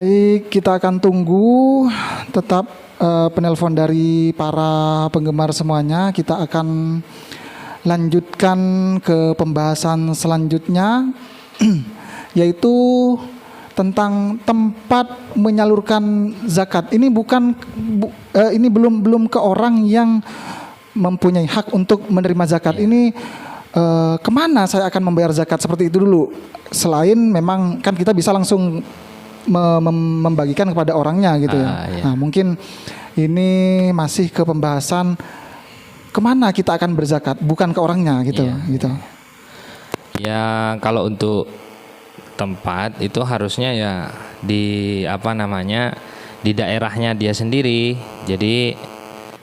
Baik, kita akan tunggu tetap penelpon dari para penggemar semuanya. Kita akan lanjutkan ke pembahasan selanjutnya yaitu tentang tempat menyalurkan zakat. Ini ini belum ke orang yang mempunyai hak untuk menerima zakat. Ini kemana saya akan membayar zakat, seperti itu dulu. Selain memang kan kita bisa langsung membagikan kepada orangnya gitu ya. Iya. Nah, mungkin ini masih ke pembahasan kemana kita akan berzakat, bukan ke orangnya gitu. Gitu. Ya, kalau untuk tempat itu harusnya ya di di daerahnya dia sendiri. Jadi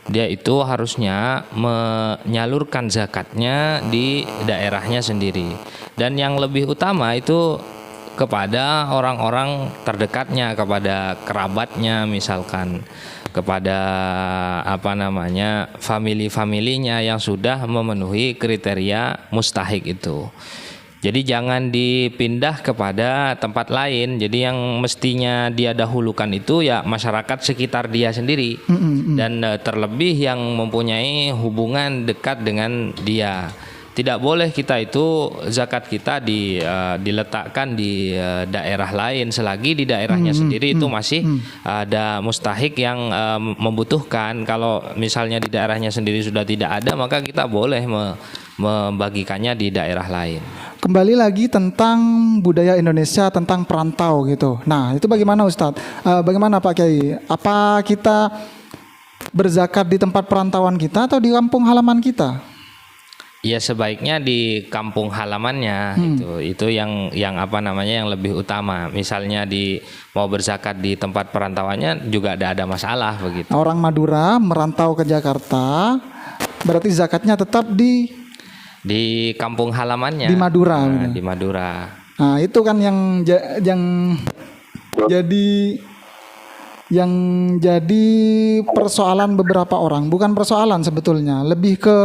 dia itu harusnya menyalurkan zakatnya di daerahnya sendiri. Dan yang lebih utama itu kepada orang-orang terdekatnya, kepada kerabatnya, misalkan kepada famili-familinya yang sudah memenuhi kriteria mustahik itu. Jadi jangan dipindah kepada tempat lain. Jadi yang mestinya dia dahulukan itu ya masyarakat sekitar dia sendiri. Dan terlebih yang mempunyai hubungan dekat dengan dia. Tidak boleh kita itu zakat kita diletakkan di daerah lain selagi di daerahnya sendiri itu masih ada mustahik yang membutuhkan. Kalau misalnya di daerahnya sendiri sudah tidak ada, maka kita boleh membagikannya di daerah lain. Kembali lagi tentang budaya Indonesia, tentang perantau gitu. Nah, itu bagaimana Ustadz? Bagaimana Pak Kiai? Apa kita berzakat di tempat perantauan kita atau di kampung halaman kita? Ya sebaiknya di kampung halamannya itu yang yang lebih utama. Misalnya mau berzakat di tempat perantauannya juga ada masalah begitu. Orang Madura merantau ke Jakarta, berarti zakatnya tetap di kampung halamannya. Di Madura. Nah, di Madura. Nah, itu kan yang jadi persoalan beberapa orang. Bukan persoalan sebetulnya, lebih ke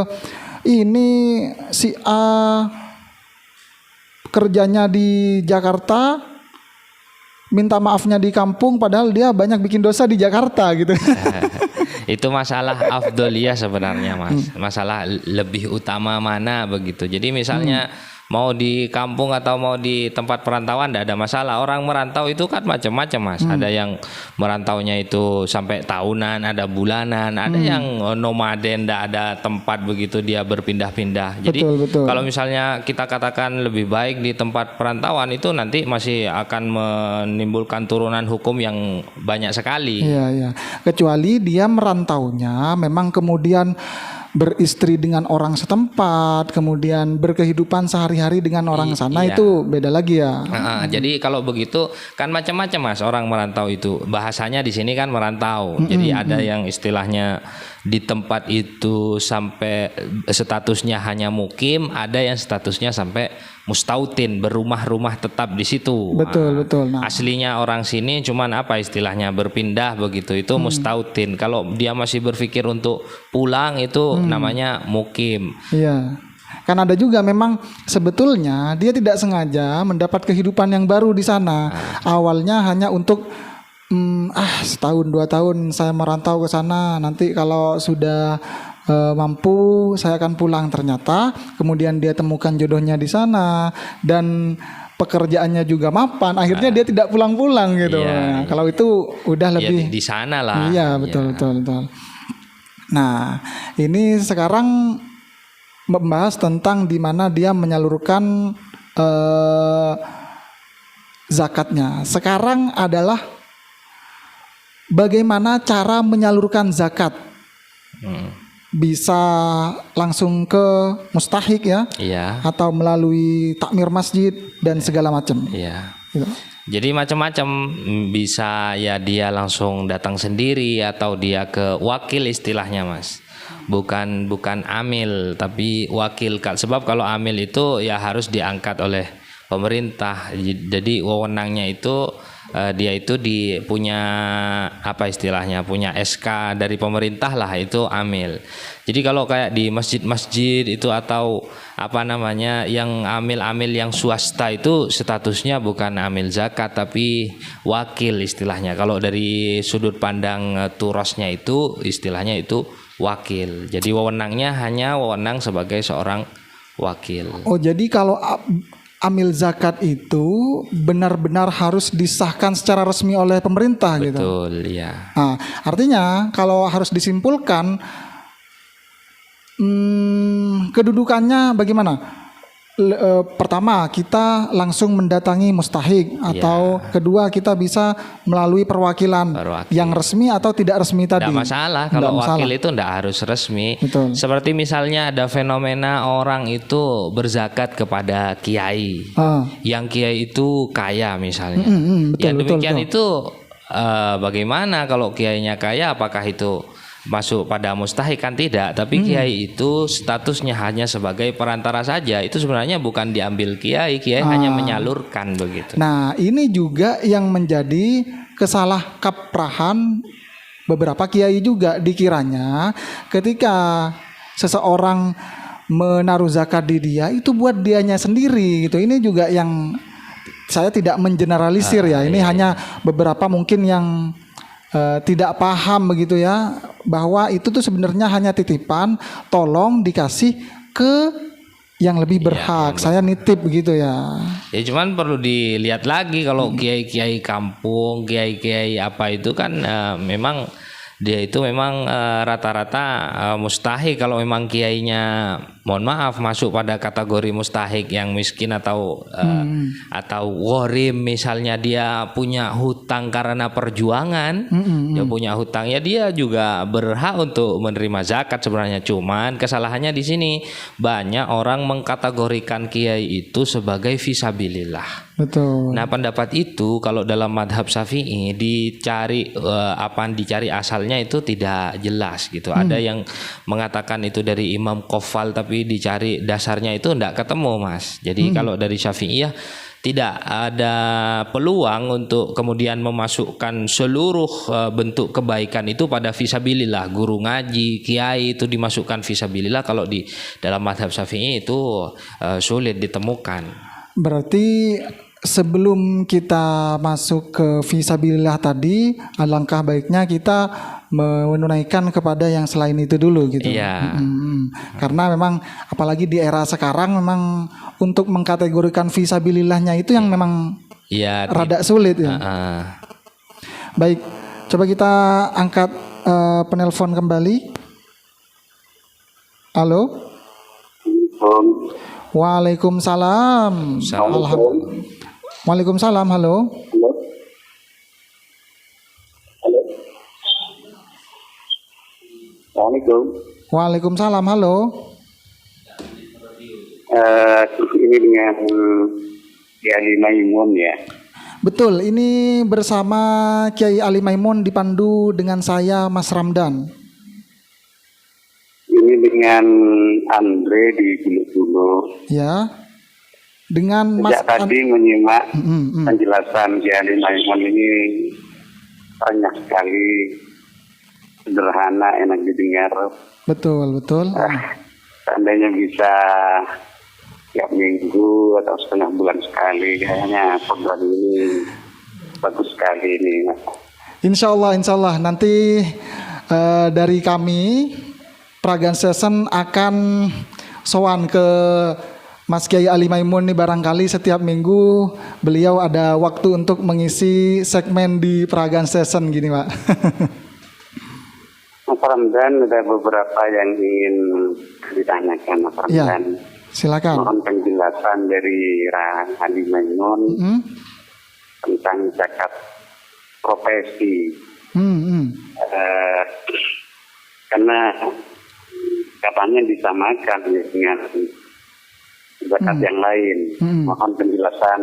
ini si A kerjanya di Jakarta, minta maafnya di kampung, padahal dia banyak bikin dosa di Jakarta gitu. Itu masalah afdoliyah sebenarnya, Mas. Masalah lebih utama mana begitu. Jadi misalnya mau di kampung atau mau di tempat perantauan tidak ada masalah. Orang merantau itu kan macam-macam, Mas. Ada yang merantaunya itu sampai tahunan, ada bulanan, ada yang nomaden, tidak ada tempat begitu, dia berpindah-pindah. Jadi betul. kalau misalnya kita katakan lebih baik di tempat perantauan, itu nanti masih akan menimbulkan turunan hukum yang banyak sekali. Iya. Kecuali dia merantaunya memang kemudian beristri dengan orang setempat, kemudian berkehidupan sehari-hari dengan orang sana, itu beda lagi ya. Jadi kalau begitu kan macam-macam, Mas, orang merantau itu. Bahasanya di sini kan merantau. Jadi ada yang istilahnya di tempat itu sampai statusnya hanya mukim, ada yang statusnya sampai mustautin, berumah-rumah tetap di situ. Betul. Nah, aslinya orang sini cuman istilahnya berpindah begitu, itu mustautin. Kalau dia masih berpikir untuk pulang itu namanya mukim. Iya. Kan ada juga memang sebetulnya dia tidak sengaja mendapat kehidupan yang baru di sana. Awalnya hanya untuk setahun 2 tahun saya merantau ke sana, nanti kalau sudah mampu saya akan pulang. Ternyata kemudian dia temukan jodohnya di sana dan pekerjaannya juga mapan, akhirnya dia tidak pulang-pulang gitu. Nah, kalau itu udah lebih di sana lah. Iya, betul. Nah, ini sekarang membahas tentang di mana dia menyalurkan zakatnya. Sekarang adalah bagaimana cara menyalurkan zakat. Bisa langsung ke mustahik ya, atau melalui takmir masjid dan segala macam. Iya. Gitu. Jadi macam-macam, bisa ya dia langsung datang sendiri atau dia ke wakil istilahnya, Mas. Bukan amil tapi wakil. Sebab kalau amil itu ya harus diangkat oleh pemerintah. Jadi wewenangnya itu dia itu punya apa istilahnya, punya SK dari pemerintah lah, itu amil. Jadi kalau kayak di masjid-masjid itu atau apa namanya yang amil-amil yang swasta itu statusnya bukan amil zakat tapi wakil istilahnya. Kalau dari sudut pandang turosnya itu istilahnya itu wakil. Jadi wewenangnya hanya wewenang sebagai seorang wakil. Oh, jadi kalau amil zakat itu benar-benar harus disahkan secara resmi oleh pemerintah gitu. Betul, ya. Nah, artinya kalau harus disimpulkan, kedudukannya bagaimana? Pertama, kita langsung mendatangi mustahik, atau kedua kita bisa melalui perwakilan yang resmi atau tidak resmi tadi. Tidak masalah kalau wakil itu tidak harus resmi. Betul. Seperti misalnya ada fenomena orang itu berzakat kepada kiai, yang kiai itu kaya misalnya. Betul, demikian betul. itu bagaimana kalau kiainya kaya? Apakah itu masuk pada mustahik? Kan tidak, tapi kiai itu statusnya hanya sebagai perantara saja. Itu sebenarnya bukan diambil kiai hanya menyalurkan begitu. Nah, ini juga yang menjadi kesalah kaprahan beberapa kiai juga. Dikiranya ketika seseorang menaruh zakat di dia itu buat dianya sendiri gitu. Ini juga yang saya tidak mengeneralisir ya. Ini hanya beberapa mungkin yang tidak paham begitu ya, bahwa itu tuh sebenarnya hanya titipan, tolong dikasih ke yang lebih berhak. Saya nitip begitu ya. Ya cuman perlu dilihat lagi kalau kiai-kiai kampung, kiai-kiai apa itu kan memang dia itu memang rata-rata mustahik. Kalau memang kiainya mohon maaf masuk pada kategori mustahik yang miskin atau ghorim, misalnya dia punya hutang karena perjuangan, dia punya hutang, ya dia juga berhak untuk menerima zakat sebenarnya. Cuman kesalahannya di sini banyak orang mengkategorikan kiai itu sebagai fisabilillah. Betul. Nah, pendapat itu kalau dalam madhab Syafi'i dicari dicari asalnya itu tidak jelas gitu. Ada yang mengatakan itu dari Imam Qofal, tapi dicari dasarnya itu tidak ketemu, Mas. Jadi kalau dari Syafi'iyah tidak ada peluang untuk kemudian memasukkan seluruh bentuk kebaikan itu pada fisabilillah. Guru ngaji, kiai itu dimasukkan fisabilillah. Kalau di dalam madhab Syafi'i itu sulit ditemukan. Berarti sebelum kita masuk ke fisabilillah tadi, alangkah baiknya kita menunaikan kepada yang selain itu dulu gitu. Iya. Karena memang apalagi di era sekarang memang untuk mengkategorikan fisabilillahnya itu yang memang rada sulit ya. Baik, coba kita angkat penelpon kembali. Halo. Waalaikumsalam. Waalaikumsalam. Halo. Waalaikumsalam. Halo. Ini dengan Kiai Ali Maimun ya. Betul. Ini bersama Kiai Ali Maimun dipandu dengan saya, Mas Ramdan. Ini dengan Andre di Bulu-Bulu. Ya. Dengan Mas Sejak tadi menyimak penjelasan Kiai Ali Maimun ini banyak sekali, sederhana, enak didengar. Betul. Seandainya bisa tiap minggu atau setengah bulan sekali, kayaknya program ini bagus sekali ini. Insya Allah nanti dari kami Pragan Session akan sowan ke Mas Kiai Ali Maimun nih, barangkali setiap minggu beliau ada waktu untuk mengisi segmen di Pragan Session gini, Pak. Mas Ramdan, ada beberapa yang ingin ditanyakan, Mas Ramdan. Ya, silakan. Mohon penjelasan dari Ali Maimun tentang zakat profesi. Karena katanya disamakan dengan zakat yang lain. Mohon penjelasan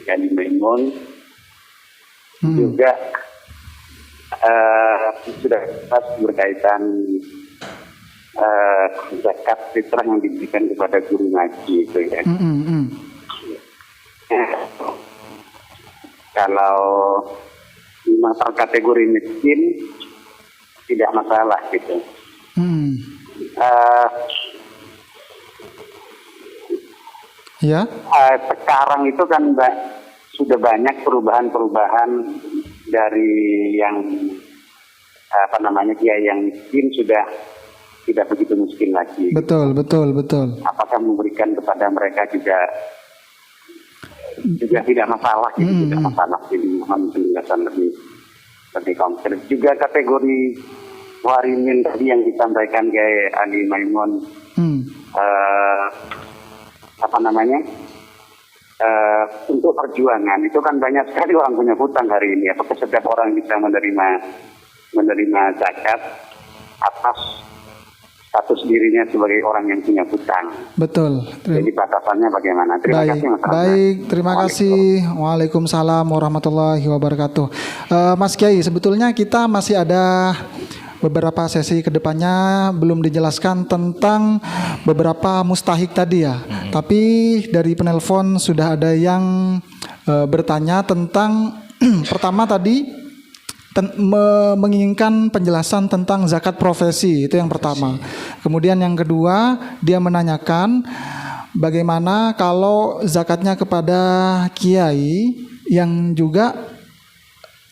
Ali Maimun. Juga sudah berkaitan zakat fitrah yang diberikan kepada guru ngaji itu ya. Kalau memang terkategori miskin tidak masalah gitu. Ya. Sekarang itu kan sudah banyak perubahan-perubahan dari yang kiai yang miskin sudah tidak begitu miskin lagi. Betul. Apakah memberikan kepada mereka juga tidak masalah gitu, tidak masalah. Jadi mohon penjelasan lebih konkret. Juga kategori warimin tadi yang disampaikan Kiai Ali Maimun, untuk perjuangan itu kan banyak sekali orang punya hutang hari ini. Apakah setiap orang bisa menerima zakat atas status dirinya sebagai orang yang punya hutang? Betul. Jadi batasannya bagaimana? Terima kasih Mas Rahmat. Baik, terima kasih. Waalaikumsalam warahmatullahi wabarakatuh. Mas Kiai, sebetulnya kita masih ada beberapa sesi kedepannya belum dijelaskan tentang beberapa mustahik tadi ya. Tapi dari penelpon sudah ada yang bertanya tentang pertama tadi menginginkan penjelasan tentang zakat profesi, itu yang pertama. Kemudian yang kedua, dia menanyakan bagaimana kalau zakatnya kepada kiai yang juga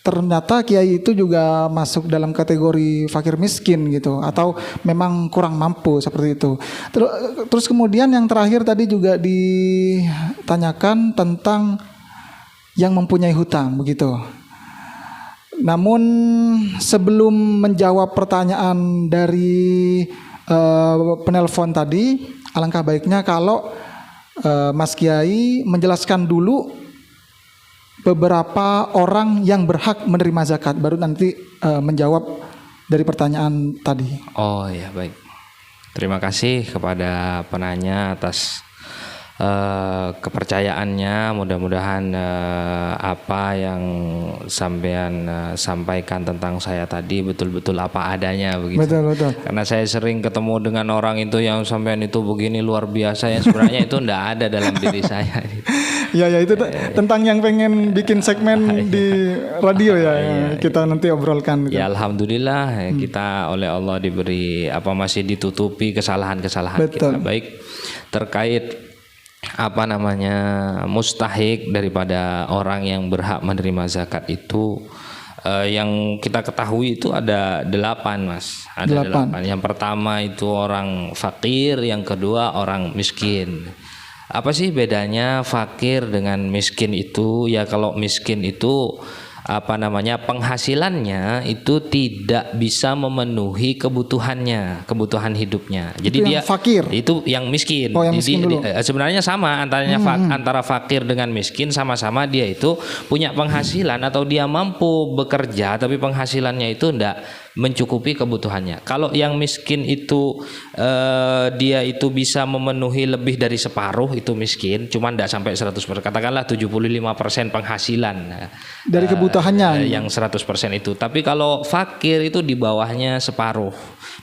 ternyata kiai itu juga masuk dalam kategori fakir miskin gitu, atau memang kurang mampu seperti itu. Terus kemudian yang terakhir tadi juga ditanyakan tentang yang mempunyai hutang begitu. Namun sebelum menjawab pertanyaan dari penelpon tadi, alangkah baiknya kalau Mas Kiai menjelaskan dulu beberapa orang yang berhak menerima zakat, baru nanti menjawab dari pertanyaan tadi. Oh ya, baik. Terima kasih kepada penanya atas kepercayaannya. Mudah-mudahan apa yang sampean sampaikan tentang saya tadi betul-betul apa adanya begitu. Betul. Karena saya sering ketemu dengan orang itu yang sampean itu begini luar biasa, yang sebenarnya itu enggak ada dalam diri saya. Ya itu tentang yang pengen bikin segmen di radio ya, kita nanti obrolkan gitu. Ya alhamdulillah kita oleh Allah diberi masih ditutupi kesalahan-kesalahan kita. Baik, terkait mustahik daripada orang yang berhak menerima zakat itu, yang kita ketahui itu ada 8 Mas. Ada 8. Yang pertama itu orang fakir, yang kedua orang miskin. Apa sih bedanya fakir dengan miskin itu? Ya kalau miskin itu penghasilannya itu tidak bisa memenuhi kebutuhan hidupnya. Jadi itu dia fakir. Itu yang miskin. Oh, yang miskin dulu. Sebenarnya sama antara fakir dengan miskin, sama-sama dia itu punya penghasilan atau dia mampu bekerja tapi penghasilannya itu enggak mencukupi kebutuhannya. Kalau yang miskin itu dia itu bisa memenuhi lebih dari separuh, itu miskin, cuma enggak sampai 100%. Katakanlah 75% penghasilan dari kebutuhannya yang 100% itu. Tapi kalau fakir itu di bawahnya separuh.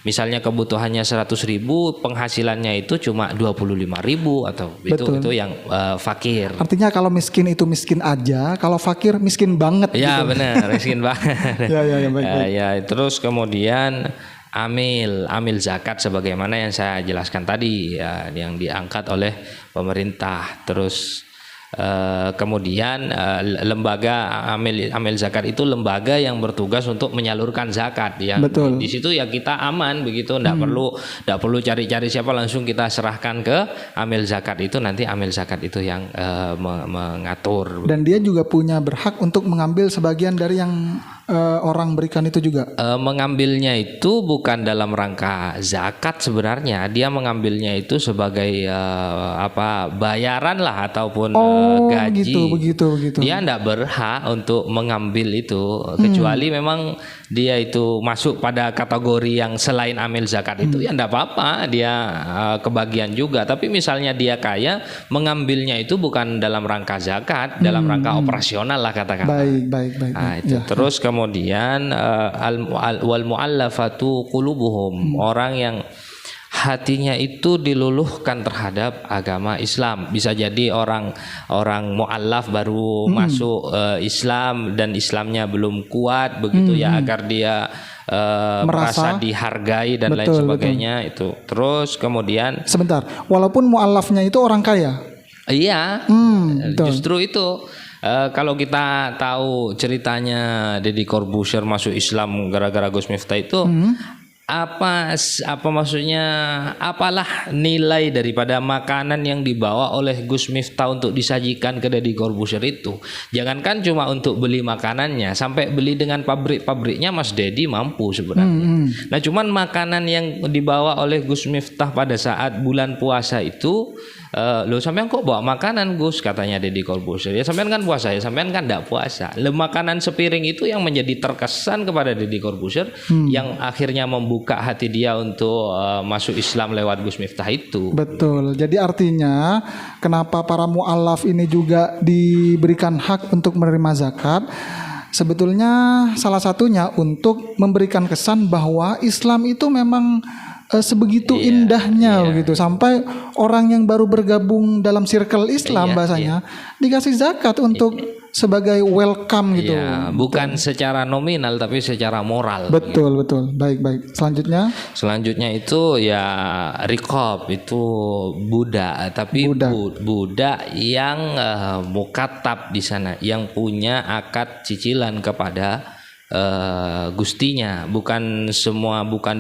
Misalnya kebutuhannya 100.000, penghasilannya itu cuma 25.000 atau itu yang fakir. Artinya kalau miskin itu miskin aja, kalau fakir miskin banget. Ya gitu. Benar, miskin banget. Ya baik. Terus kemudian amil zakat sebagaimana yang saya jelaskan tadi ya, yang diangkat oleh pemerintah. Terus kemudian lembaga amil zakat itu lembaga yang bertugas untuk menyalurkan zakat ya. Di situ ya kita aman begitu, enggak perlu cari-cari siapa, langsung kita serahkan ke amil zakat itu, nanti amil zakat itu yang mengatur. Dan dia juga punya berhak untuk mengambil sebagian dari yang orang berikan itu juga. Mengambilnya itu bukan dalam rangka zakat sebenarnya, dia mengambilnya itu sebagai bayaran lah ataupun gaji. Begitu. Dia tidak berhak untuk mengambil itu, kecuali memang dia itu masuk pada kategori yang selain amil zakat itu, ya tidak apa-apa, dia kebagian juga. Tapi misalnya dia kaya, mengambilnya itu bukan dalam rangka zakat, dalam rangka operasional lah katakanlah. Baik. Nah, itu. Terus kemudian wal mu'allafatu qulubuhum, orang yang hatinya itu diluluhkan terhadap agama Islam. Bisa jadi orang mu'allaf baru masuk Islam dan Islamnya belum kuat begitu ya, agar dia merasa dihargai dan lain sebagainya itu. Terus kemudian sebentar, walaupun mu'allafnya itu orang kaya. Iya, justru itu. Kalau kita tahu ceritanya Deddy Corbuzier masuk Islam gara-gara Gus Miftah itu, apa maksudnya, apalah nilai daripada makanan yang dibawa oleh Gus Miftah untuk disajikan ke Deddy Corbuzier itu. Jangankan cuma untuk beli makanannya, sampai beli dengan pabrik-pabriknya Mas Deddy mampu sebenarnya. Nah, cuman makanan yang dibawa oleh Gus Miftah pada saat bulan puasa itu, loh sampean kok bawa makanan Gus, katanya Deddy Corbuzier. Ya sampean kan puasa, ya sampean kan enggak puasa. Makanan sepiring itu yang menjadi terkesan kepada Deddy Corbuzier, yang akhirnya membuka hati dia untuk masuk Islam lewat Gus Miftah itu. Betul. Jadi artinya kenapa para mu'allaf ini juga diberikan hak untuk menerima zakat? Sebetulnya salah satunya untuk memberikan kesan bahwa Islam itu memang sebegitu indahnya begitu, sampai orang yang baru bergabung dalam circle Islam bahasanya dikasih zakat untuk sebagai welcome gitu. Bukan secara nominal tapi secara moral. Betul, betul. Baik. Selanjutnya itu ya riqab, itu budak, tapi budak yang mukatab di sana, yang punya akad cicilan kepada gustinya. Bukan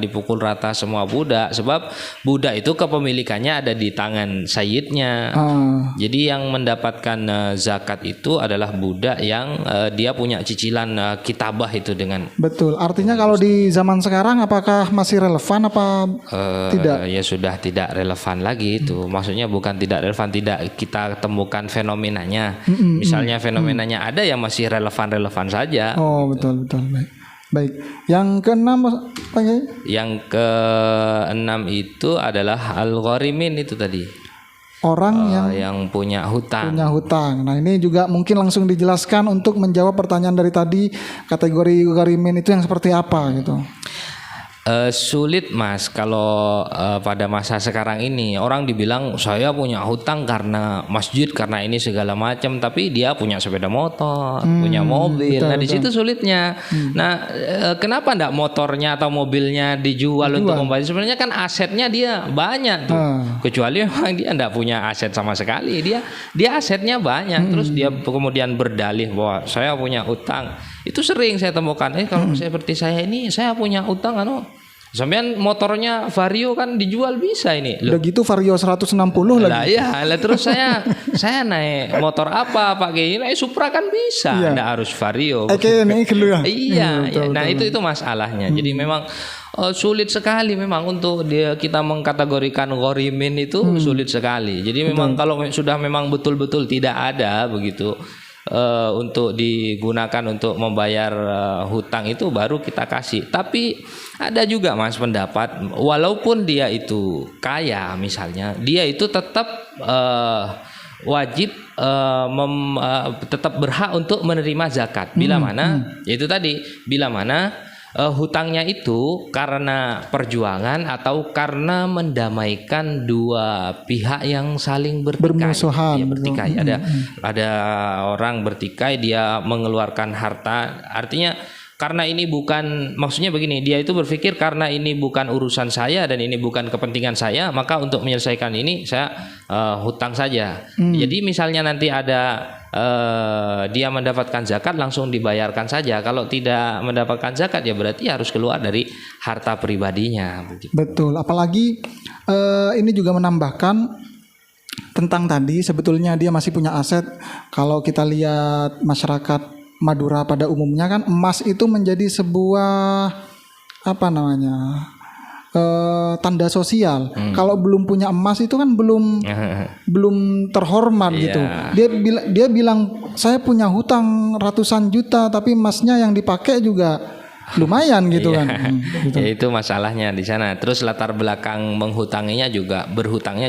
dipukul rata semua budak, sebab budak itu kepemilikannya ada di tangan sayyidnya. Jadi yang mendapatkan zakat itu adalah budak yang dia punya cicilan kitabah itu dengan. Betul. Artinya kalau di zaman sekarang apakah masih relevan apa tidak? Ya sudah tidak relevan lagi itu. Maksudnya bukan tidak relevan, tidak kita temukan fenomenanya. Misalnya fenomenanya ada, yang masih relevan saja. Oh, betul. Baik. Yang keenam apa ya? Yang keenam itu adalah al-gharimin itu tadi. Orang yang punya hutang. Nah, ini juga mungkin langsung dijelaskan untuk menjawab pertanyaan dari tadi, kategori gharimin itu yang seperti apa gitu. Sulit Mas kalau pada masa sekarang ini orang dibilang saya punya hutang karena masjid, karena ini segala macam, tapi dia punya sepeda motor, punya mobil. Nah, di situ sulitnya. Nah, kenapa enggak motornya atau mobilnya dijual untuk membayar? Sebenarnya kan asetnya dia banyak tuh. Kecuali memang dia enggak punya aset sama sekali. Dia asetnya banyak, terus dia kemudian berdalih bahwa saya punya hutang. Itu sering saya temukan. Kalau seperti saya ini, saya punya hutang sampean motornya Vario kan dijual bisa ini. Loh. Udah gitu Vario 160 lagi. Terus saya naik motor apa pakai naik Supra kan bisa. Enggak harus Vario. Nah, itu masalahnya. Jadi memang sulit sekali memang untuk kita mengkategorikan gharimin itu sulit sekali. Jadi memang kalau sudah memang betul-betul tidak ada begitu untuk digunakan untuk membayar hutang, itu baru kita kasih. Tapi ada juga Mas pendapat, walaupun dia itu kaya misalnya, dia itu tetap wajib tetap berhak untuk menerima zakat. Bila mana yaitu tadi, bila mana hutangnya itu karena perjuangan atau karena mendamaikan dua pihak yang saling bermusuhan. Bertikai. Ada orang bertikai, dia mengeluarkan harta, artinya karena ini bukan, maksudnya begini, dia itu berpikir karena ini bukan urusan saya dan ini bukan kepentingan saya, maka untuk menyelesaikan ini saya hutang saja. Jadi misalnya nanti ada dia mendapatkan zakat, langsung dibayarkan saja. Kalau tidak mendapatkan zakat, ya berarti harus keluar dari harta pribadinya. Begitu. Betul. Apalagi ini juga menambahkan tentang tadi, sebetulnya dia masih punya aset. Kalau kita lihat masyarakat Madura pada umumnya kan, emas itu menjadi sebuah tanda sosial. Kalau belum punya emas itu kan belum terhormat gitu. Dia bilang saya punya hutang ratusan juta, tapi emasnya yang dipakai juga lumayan gitu Iya. kan. Gitu. Ya itu masalahnya di sana. Terus latar belakang berhutangnya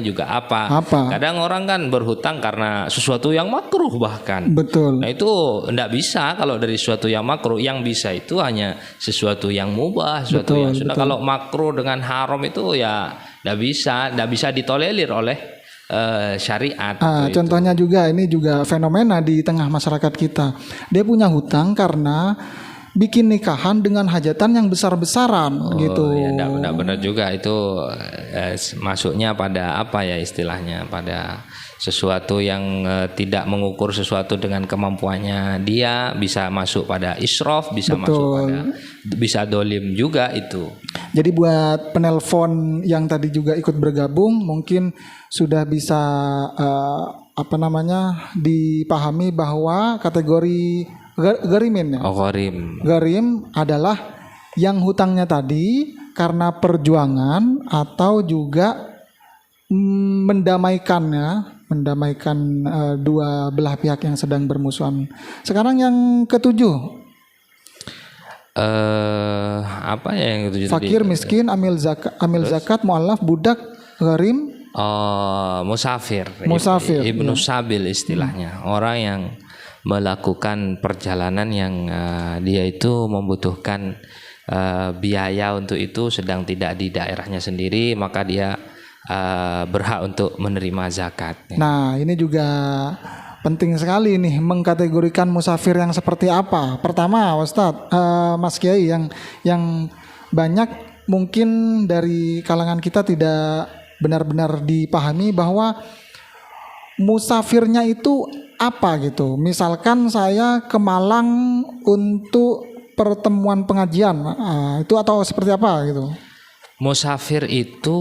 juga apa? Apa? Kadang orang kan berhutang karena sesuatu yang makruh bahkan. Betul. Nah itu enggak bisa kalau dari sesuatu yang makruh. Yang bisa itu hanya sesuatu yang mubah, sesuatu Betul, yang sunnah. betul. Kalau makruh dengan haram itu ya enggak bisa ditolerir oleh syariat. Itu. Contohnya juga ini juga fenomena di tengah masyarakat kita. Dia punya hutang karena bikin nikahan dengan hajatan yang besar-besaran gitu. Ya, enggak benar juga itu masuknya pada apa ya istilahnya, pada sesuatu yang tidak mengukur sesuatu dengan kemampuannya, dia bisa masuk pada israf, bisa masuk pada bisa dolim juga itu. Jadi buat penelpon yang tadi juga ikut bergabung mungkin sudah bisa dipahami bahwa kategori garimin ya. Oh, gharim. Garim adalah yang hutangnya tadi karena perjuangan atau juga mendamaikan dua belah pihak yang sedang bermusuhan. Sekarang yang ketujuh, Apa ya yang ketujuh tadi? fakir, miskin, amil zakat, mualaf, budak, garim, Musafir. Musafir, Ibnu Sabil istilahnya. Orang yang melakukan perjalanan yang dia itu membutuhkan biaya untuk itu, sedang tidak di daerahnya sendiri, maka dia berhak untuk menerima zakat. Nah, ini juga penting sekali nih mengkategorikan musafir yang seperti apa. Pertama, Ustadz, Mas Kiai yang banyak mungkin dari kalangan kita tidak benar-benar dipahami bahwa musafirnya itu apa gitu. Misalkan saya ke Malang untuk pertemuan pengajian, itu atau seperti apa gitu. Musafir itu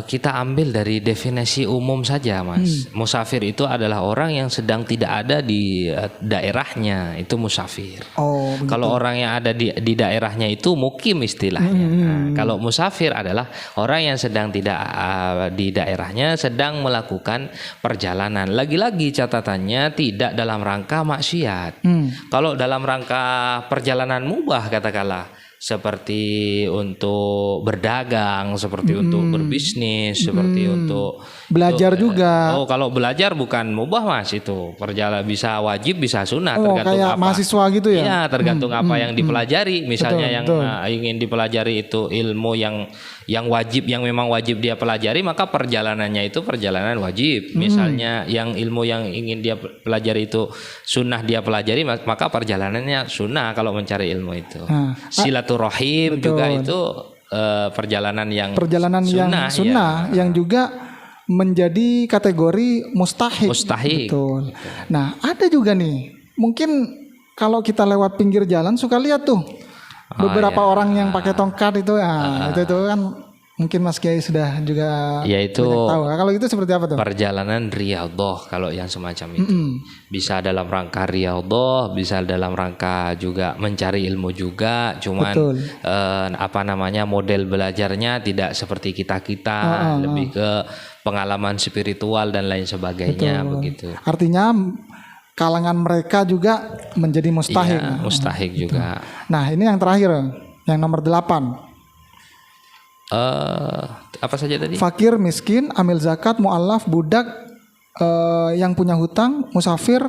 kita ambil dari definisi umum saja, Mas. Musafir itu adalah orang yang sedang tidak ada di daerahnya, itu musafir. Oh, begitu. Kalau orang yang ada di daerahnya itu mukim istilahnya. Nah, kalau musafir adalah orang yang sedang tidak di daerahnya, sedang melakukan perjalanan. Lagi-lagi catatannya tidak dalam rangka maksiat. Kalau dalam rangka perjalanan mubah katakanlah, seperti untuk berdagang, seperti untuk berbisnis, seperti untuk belajar juga. Oh, kalau belajar bukan mubah, Mas, itu perjalanan bisa wajib, bisa sunnah, Oh, tergantung kayak apa. mahasiswa gitu ya. Iya, tergantung apa yang dipelajari. Misalnya Betul, yang ingin dipelajari itu ilmu yang wajib, yang memang wajib dia pelajari, maka perjalanannya itu perjalanan wajib. Misalnya yang ilmu yang ingin dia pelajari itu sunnah dia pelajari, maka perjalanannya sunnah kalau mencari ilmu itu. Silaturahim juga itu perjalanan yang sunnah, yang juga menjadi kategori mustahik. Mustahik. Betul. Nah, ada juga nih, mungkin kalau kita lewat pinggir jalan suka lihat tuh beberapa orang yang pakai tongkat itu, itu kan mungkin Mas Kiai sudah juga yaitu banyak tahu. Kalau itu seperti apa tuh? Perjalanan riyadhah kalau yang semacam itu. Bisa dalam rangka riyadhah, bisa dalam rangka juga mencari ilmu juga, cuman model belajarnya tidak seperti kita-kita, lebih ke pengalaman spiritual dan lain sebagainya. Begitu. Artinya kalangan mereka juga menjadi mustahik. Iya, mustahik juga. Nah, ini yang terakhir, yang nomor 8. Apa saja tadi? Fakir, miskin, amil zakat, mu'alaf, budak, yang punya hutang, musafir.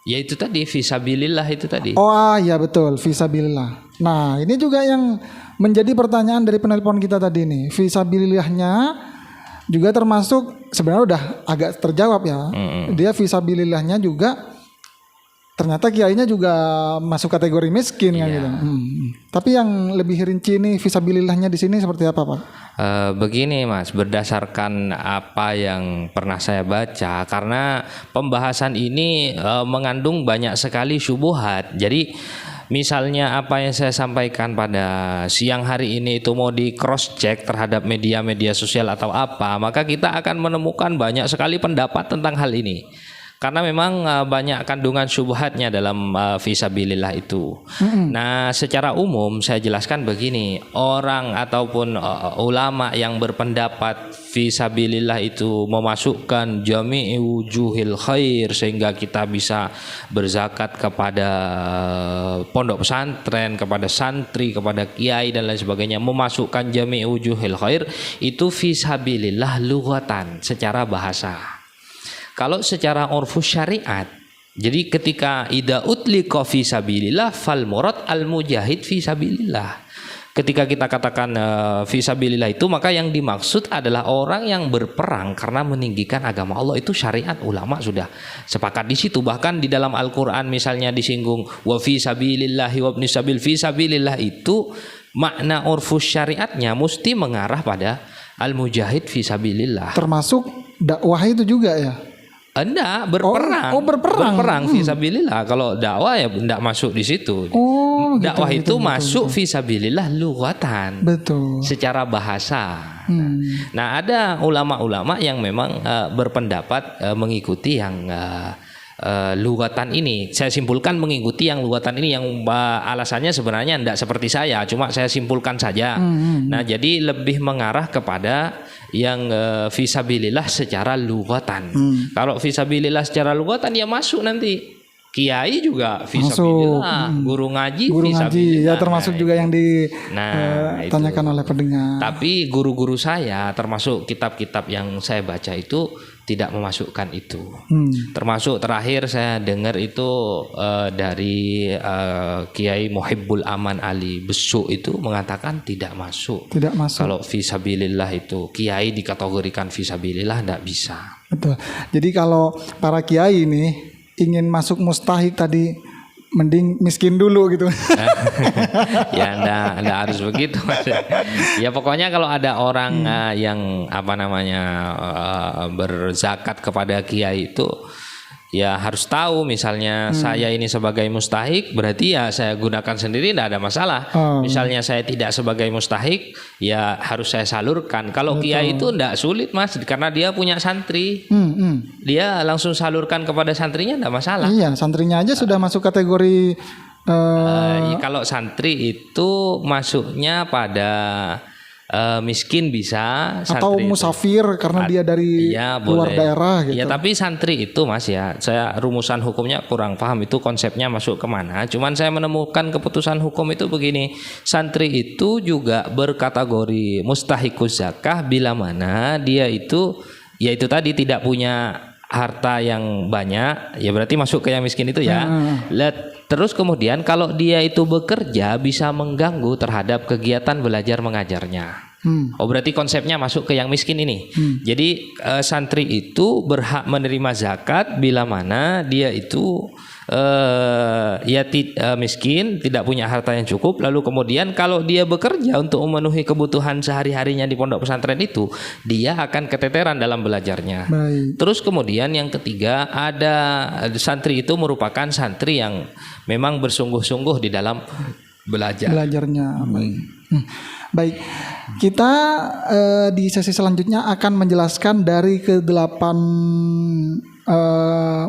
Ya itu tadi, fisabilillah itu tadi. Oh iya betul, fisabilillah. Nah, ini juga yang menjadi pertanyaan dari penelpon kita tadi nih. Fisabilillahnya juga termasuk sebenarnya udah agak terjawab ya. Dia fisabilillahnya juga ternyata kiainya juga masuk kategori miskin kan gitu. Tapi yang lebih rinci nih fisabilillahnya di sini seperti apa, Pak? Begini, Mas, berdasarkan apa yang pernah saya baca, karena pembahasan ini mengandung banyak sekali syubhat. Jadi misalnya apa yang saya sampaikan pada siang hari ini itu mau di cross check terhadap media-media sosial atau apa, maka kita akan menemukan banyak sekali pendapat tentang hal ini. Karena memang banyak kandungan syubhatnya dalam fisabilillah itu. Nah, secara umum saya jelaskan begini, orang ataupun ulama yang berpendapat fisabilillah itu memasukkan jami'i wujuhil khair sehingga kita bisa berzakat kepada pondok pesantren, kepada santri, kepada kiai dan lain sebagainya, memasukkan jami'i wujuhil khair, itu fisabilillah lughatan secara bahasa. Kalau secara urfus syariat, jadi ketika ida utliqa fi sabilillah fal murad al mujahid fi sabilillah. Ketika kita katakan fi sabilillah itu, maka yang dimaksud adalah orang yang berperang karena meninggikan agama Allah. Itu syariat, ulama sudah sepakat di situ. Bahkan di dalam Al-Qur'an misalnya disinggung wa fi sabilillahi wa ibnis sabil, fi sabilillah itu makna urfus syariatnya mesti mengarah pada al mujahid fi sabilillah. Termasuk dakwah itu juga ya. Enggak, berperang. Berperang fisabilillah. Kalau dakwah ya enggak masuk di situ. Dakwah itu masuk fisabilillah lughatan. Betul. Secara bahasa. Nah, ada ulama-ulama yang memang berpendapat mengikuti yang lughatan ini. Saya simpulkan mengikuti yang lughatan ini, yang alasannya sebenarnya enggak seperti saya, cuma saya simpulkan saja. Nah, jadi lebih mengarah kepada yang fisabilillah secara lughatan. Kalau fisabilillah secara lughatan ya masuk nanti. Kiai juga fisabilillah, guru ngaji ya termasuk juga yang ditanyakan oleh pendengar. Tapi guru-guru saya termasuk kitab-kitab yang saya baca itu tidak memasukkan itu. Termasuk terakhir saya dengar itu dari Kiai Muhibbul Aman Ali Besuk itu mengatakan tidak masuk. Tidak masuk. Kalau fisabilillah itu kiai dikategorikan fisabilillah tidak bisa. Betul. Jadi kalau para kiai ini ingin masuk mustahik tadi, mending miskin dulu gitu. Ya enggak harus begitu. Ya pokoknya kalau ada orang yang berzakat kepada kiai itu ya harus tahu, misalnya saya ini sebagai mustahik berarti ya saya gunakan sendiri, tidak ada masalah. Misalnya saya tidak sebagai mustahik ya harus saya salurkan. Kalau kiai itu tidak sulit Mas, karena dia punya santri. Dia langsung salurkan kepada santrinya, tidak masalah. Iya, santrinya aja sudah masuk kategori kalau santri itu masuknya pada miskin bisa, atau musafir karena dia dari luar daerah gitu. Ya tapi santri itu Mas ya, saya rumusan hukumnya kurang paham itu konsepnya masuk kemana. Cuman saya menemukan keputusan hukum itu begini, santri itu juga berkategori mustahikus zakah bila mana dia itu yaitu tadi tidak punya harta yang banyak, ya berarti masuk ke yang miskin itu ya. Terus kemudian kalau dia itu bekerja bisa mengganggu terhadap kegiatan belajar mengajarnya. Oh berarti konsepnya masuk ke yang miskin ini. Jadi santri itu berhak menerima zakat bila mana dia itu miskin, tidak punya harta yang cukup. Lalu kemudian kalau dia bekerja untuk memenuhi kebutuhan sehari-harinya di pondok pesantren itu, dia akan keteteran dalam belajarnya. Terus kemudian yang ketiga, ada santri itu merupakan santri yang memang bersungguh-sungguh di dalam belajarnya. Baik, kita di sesi selanjutnya akan menjelaskan dari ke-8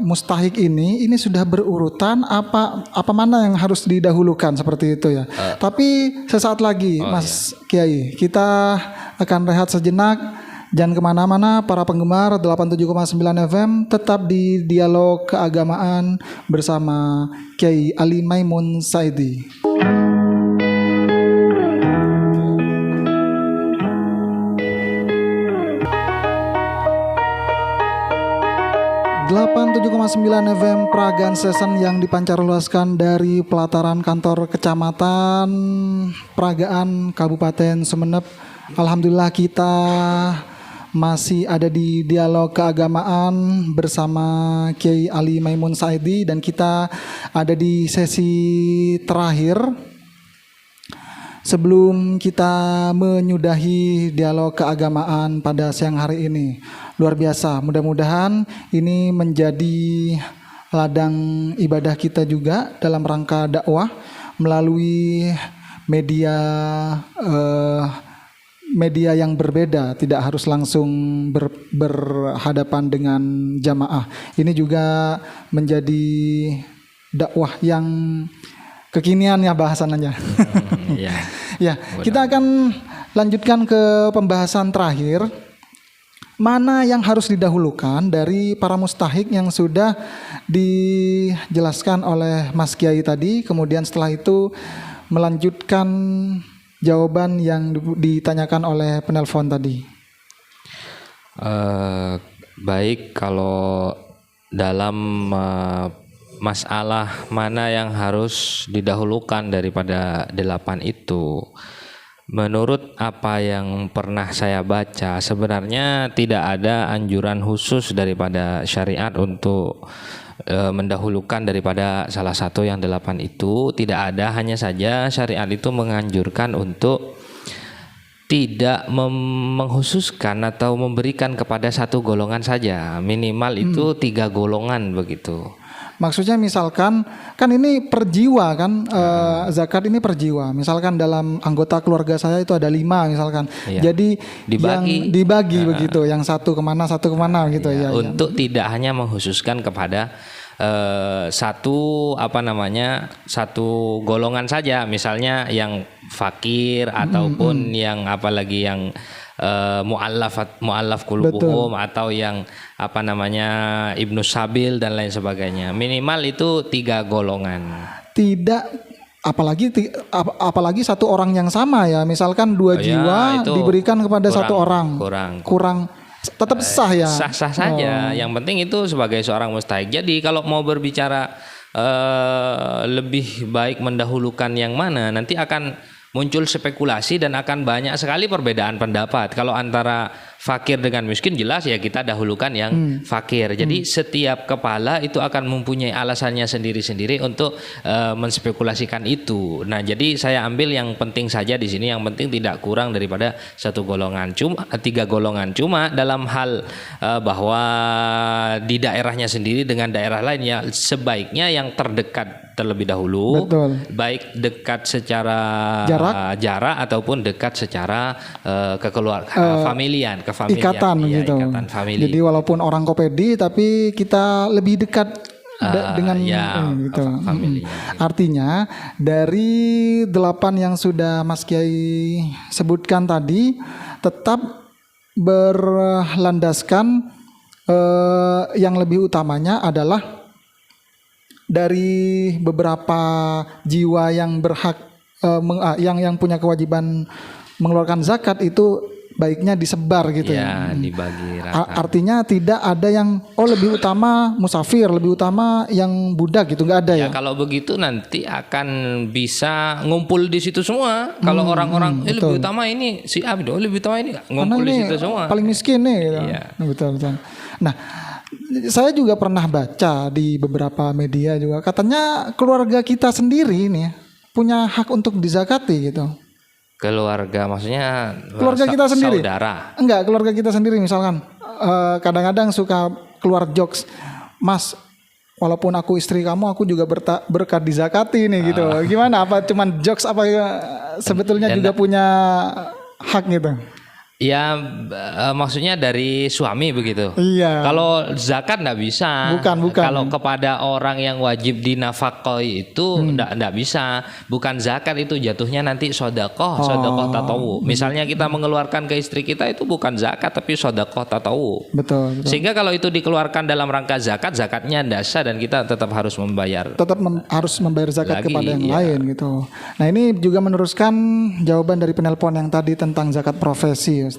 mustahik ini sudah berurutan apa mana yang harus didahulukan seperti itu ya. Tapi sesaat lagi Mas Kiai, kita akan rehat sejenak. Jangan kemana-mana para penggemar 87,9 FM, tetap di Dialog Keagamaan bersama Kiai Ali Maimun Saidi. 87,9 FM Pragan Season yang dipancarluaskan dari pelataran kantor Kecamatan Pragaan Kabupaten Sumeneb. Alhamdulillah kita masih ada di Dialog Keagamaan bersama Kiai Ali Maimun Saidi dan kita ada di sesi terakhir. Sebelum kita menyudahi dialog keagamaan pada siang hari ini, luar biasa, mudah-mudahan ini menjadi ladang ibadah kita juga dalam rangka dakwah melalui media media yang berbeda, tidak harus langsung berhadapan dengan jamaah. Ini juga menjadi dakwah yang kekinian ya bahasannya. Ya. Ya, kita akan lanjutkan ke pembahasan terakhir. Mana yang harus didahulukan dari para mustahik yang sudah dijelaskan oleh Mas Kiai tadi, kemudian setelah itu melanjutkan jawaban yang ditanyakan oleh penelpon tadi. Baik, kalau dalam masalah mana yang harus didahulukan daripada 8 itu, menurut apa yang pernah saya baca, sebenarnya tidak ada anjuran khusus daripada syariat untuk mendahulukan daripada salah satu yang 8 itu. Tidak ada, hanya saja syariat itu menganjurkan untuk tidak mengkhususkan atau memberikan kepada satu golongan saja. Minimal itu 3 golongan begitu. Maksudnya misalkan kan ini per jiwa kan, zakat ini per jiwa. Misalkan dalam anggota keluarga saya itu ada 5 misalkan. Iya. Jadi dibagi begitu, yang satu kemana gitu ya. Untuk tidak hanya mengkhususkan kepada satu satu golongan saja, misalnya yang fakir ataupun yang apalagi yang mu'allaf qulubuhum atau yang Ibnu Sabil dan lain sebagainya. Minimal itu 3 golongan. Tidak, apalagi satu orang yang sama ya. Misalkan 2 jiwa diberikan kepada satu orang. Kurang tetap sah ya. Sah saja. Yang penting itu sebagai seorang mustahik. Jadi kalau mau berbicara lebih baik mendahulukan yang mana, nanti akan muncul spekulasi dan akan banyak sekali perbedaan pendapat. Kalau antara fakir dengan miskin, jelas ya kita dahulukan yang fakir. Jadi setiap kepala itu akan mempunyai alasannya sendiri-sendiri untuk menspekulasikan itu. Nah, jadi saya ambil yang penting saja di sini, yang penting tidak kurang daripada 1 golongan, cuma 3 golongan. Cuma dalam hal bahwa di daerahnya sendiri dengan daerah lain, ya sebaiknya yang terdekat terlebih dahulu. Betul. Baik dekat secara jarak ataupun dekat secara familian, ikatan ya, gitu. Ikatan famili. Jadi walaupun orang Kopedi tapi kita lebih dekat dengan gitu. Artinya dari 8 yang sudah Mas Kiai sebutkan tadi tetap berlandaskan yang lebih utamanya adalah dari beberapa jiwa yang berhak yang punya kewajiban mengeluarkan zakat itu baiknya disebar gitu ya. Dibagi rata. Artinya tidak ada yang lebih utama musafir, lebih utama yang budak gitu, nggak ada ya. Kalau begitu nanti akan bisa ngumpul di situ semua. Kalau orang-orang lebih utama ini si Abdo, lebih utama ini ngumpul di situ semua. Paling miskin nih gitu. Iya. Betul. Nah, saya juga pernah baca di beberapa media juga, katanya keluarga kita sendiri nih punya hak untuk dizakati gitu. Keluarga maksudnya keluarga kita sendiri. Saudara. Enggak, keluarga kita sendiri misalkan kadang-kadang suka keluar jokes, Mas, walaupun aku istri kamu, aku juga berkat dizakati nih gitu. Gimana? Apa cuman jokes apa sebetulnya juga punya hak gitu? Ya maksudnya dari suami begitu. Iya. Kalau zakat enggak bisa. Bukan. Kalau kepada orang yang wajib dinafkahi itu enggak bisa. Bukan zakat, itu jatuhnya nanti sedekah tatawu. Misalnya kita mengeluarkan ke istri kita itu bukan zakat tapi sedekah tatawu. Betul. Sehingga kalau itu dikeluarkan dalam rangka zakat, zakatnya enggak sah dan kita tetap harus membayar. Harus membayar zakat lagi, kepada yang lain gitu. Nah, ini juga meneruskan jawaban dari penelpon yang tadi tentang zakat profesi.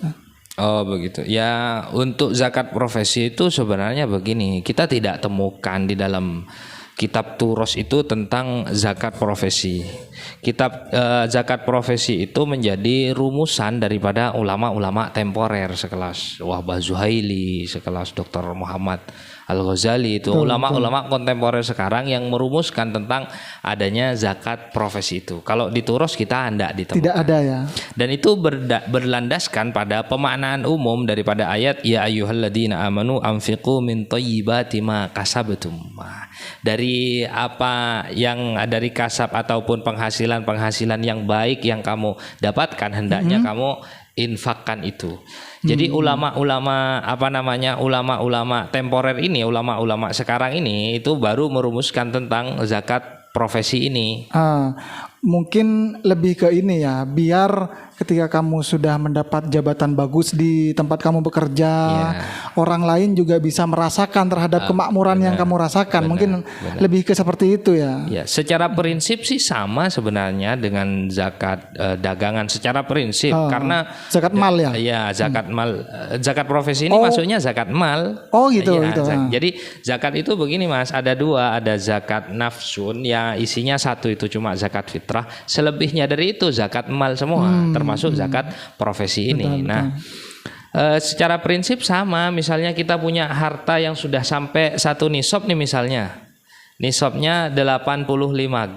Oh begitu. Ya, untuk zakat profesi itu sebenarnya begini, kita tidak temukan di dalam kitab Turos itu tentang zakat profesi. Kitab zakat profesi itu menjadi rumusan daripada ulama-ulama temporer sekelas Wahbah Zuhaili, sekelas Dr. Muhammad Al-Ghazali, itu ulama-ulama kontemporer sekarang yang merumuskan tentang adanya zakat profesi itu. Kalau di Turos kita tidak ditemukan. Tidak ada ya. Dan itu berlandaskan pada pemaknaan umum daripada ayat ya ayyuhalladzina amanu anfiqu min thayyibati ma kasabtum. Dari apa yang dari kasab ataupun penghasilan yang baik yang kamu dapatkan, hendaknya kamu infakkan itu. Jadi ulama-ulama ulama-ulama temporer ini, ulama-ulama sekarang ini itu baru merumuskan tentang zakat profesi ini. Mungkin lebih ke ini ya, biar ketika kamu sudah mendapat jabatan bagus di tempat kamu bekerja, orang lain juga bisa merasakan terhadap kemakmuran yang kamu rasakan. Mungkin lebih ke seperti itu ya. Ya, secara prinsip sih sama sebenarnya dengan zakat dagangan secara prinsip, karena zakat mal ya. Ya, zakat mal, zakat profesi ini masuknya zakat mal. Oh gitu, Ya, gitu. Jadi zakat itu begini Mas, ada dua, ada zakat nafsun ya isinya satu itu cuma zakat fitrah, selebihnya dari itu zakat mal semua, termasuk zakat profesi ini. Nah, secara prinsip sama, misalnya kita punya harta yang sudah sampai satu nisab nih misalnya. Nisabnya 85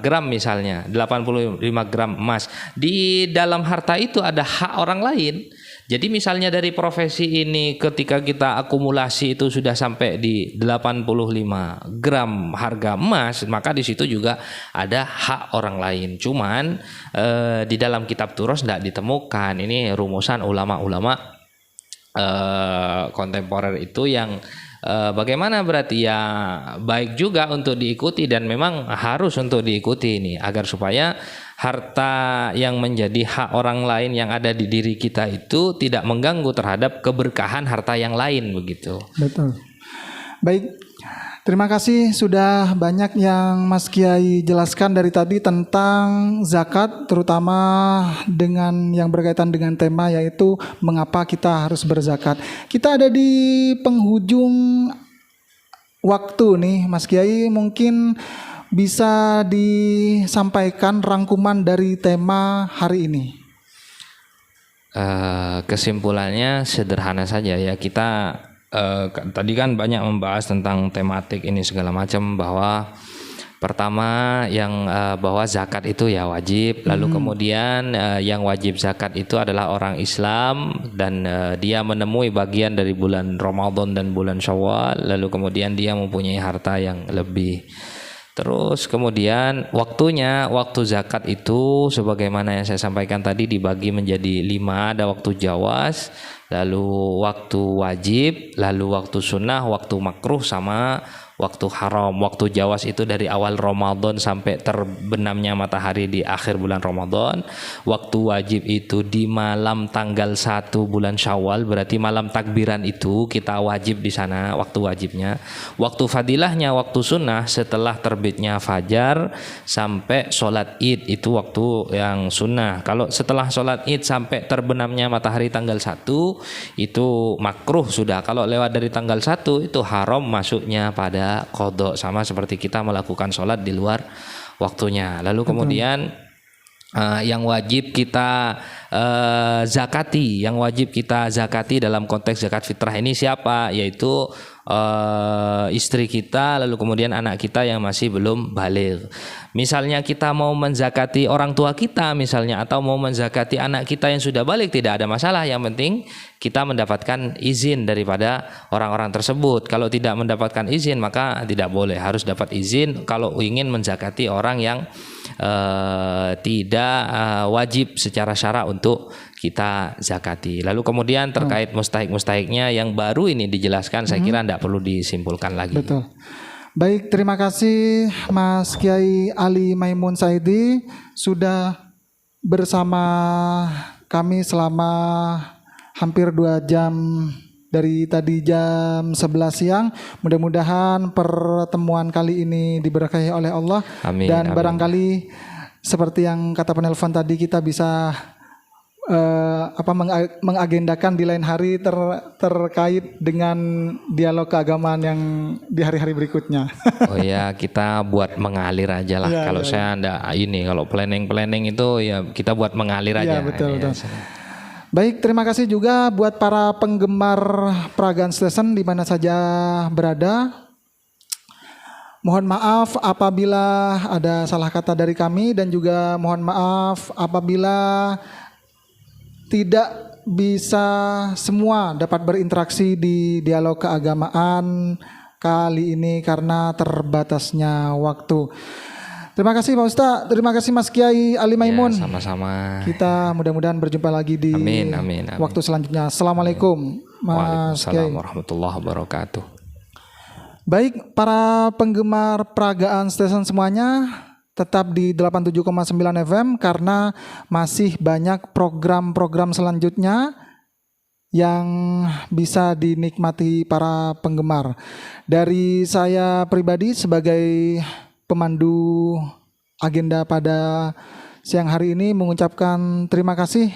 gram misalnya, 85 gram emas. Di dalam harta itu ada hak orang lain. Jadi misalnya dari profesi ini ketika kita akumulasi itu sudah sampai di 85 gram harga emas, maka di situ juga ada hak orang lain. Cuman di dalam kitab Turos tidak ditemukan. Ini rumusan ulama-ulama kontemporer itu yang bagaimana berarti ya baik juga untuk diikuti dan memang harus untuk diikuti ini agar supaya harta yang menjadi hak orang lain yang ada di diri kita itu tidak mengganggu terhadap keberkahan harta yang lain begitu. Betul. Baik, terima kasih sudah banyak yang Mas Kiai jelaskan dari tadi tentang zakat, terutama dengan yang berkaitan dengan tema yaitu mengapa kita harus berzakat. Kita ada di penghujung waktu nih Mas Kiai, mungkin bisa disampaikan rangkuman dari tema hari ini. Kesimpulannya sederhana saja ya, kita tadi kan banyak membahas tentang tematik ini segala macam, bahwa pertama yang bahwa zakat itu ya wajib, lalu kemudian yang wajib zakat itu adalah orang Islam dan dia menemui bagian dari bulan Ramadan dan bulan Syawal, lalu kemudian dia mempunyai harta yang lebih. Terus kemudian waktu zakat itu sebagaimana yang saya sampaikan tadi dibagi menjadi 5, ada waktu jawas, lalu waktu wajib, lalu waktu sunnah, waktu makruh, sama waktu haram. Waktu jawas itu dari awal Ramadan sampai terbenamnya matahari di akhir bulan Ramadan. Waktu wajib itu di malam tanggal 1 bulan Syawal, berarti malam takbiran itu kita wajib di sana waktu wajibnya. Waktu fadilahnya waktu sunnah setelah terbitnya fajar sampai sholat id, itu waktu yang sunnah. Kalau setelah sholat id sampai terbenamnya matahari tanggal 1 itu makruh sudah. Kalau lewat dari tanggal 1 itu haram masuknya pada qadha, sama seperti kita melakukan sholat di luar waktunya. Lalu kemudian yang wajib kita zakati, yang wajib kita zakati dalam konteks zakat fitrah ini siapa? Yaitu istri kita, lalu kemudian anak kita yang masih belum baligh. Misalnya kita mau menzakati orang tua kita misalnya, atau mau menzakati anak kita yang sudah baligh, tidak ada masalah, yang penting kita mendapatkan izin daripada orang-orang tersebut. Kalau tidak mendapatkan izin maka tidak boleh, harus dapat izin kalau ingin menzakati orang yang tidak wajib secara syara untuk kita zakati. Lalu kemudian terkait mustahik-mustahiknya yang baru ini dijelaskan, saya kira tidak perlu disimpulkan lagi. Betul. Baik, terima kasih Mas Kiai Ali Maimun Saidi sudah bersama kami selama hampir 2 jam dari tadi jam 11 siang. Mudah-mudahan pertemuan kali ini diberkahi oleh Allah. Amin, dan amin. barangkali seperti yang kata penelpon tadi, kita bisa mengagendakan di lain hari terkait dengan dialog keagamaan yang di hari-hari berikutnya. Oh ya, kita buat mengalir aja lah. Ya, kalau saya enggak ini, kalau planning itu ya kita buat mengalir aja. Ya, betul, Ya, betul. Baik, terima kasih juga buat para penggemar Peragaan Station di mana saja berada. Mohon maaf apabila ada salah kata dari kami, dan juga mohon maaf apabila tidak bisa semua dapat berinteraksi di dialog keagamaan kali ini karena terbatasnya waktu. Terima kasih Pak Ustadz, terima kasih Mas Kiai Ali Maimun. Ya, sama-sama. Kita mudah-mudahan berjumpa lagi di Amin, amin, amin. waktu selanjutnya. Assalamualaikum Mas Kiai. Waalaikumsalam warahmatullahi wabarakatuh. Baik, para penggemar peragaan station semuanya, tetap di 87,9 FM karena masih banyak program-program selanjutnya yang bisa dinikmati para penggemar. Dari saya pribadi sebagai pemandu agenda pada siang hari ini mengucapkan terima kasih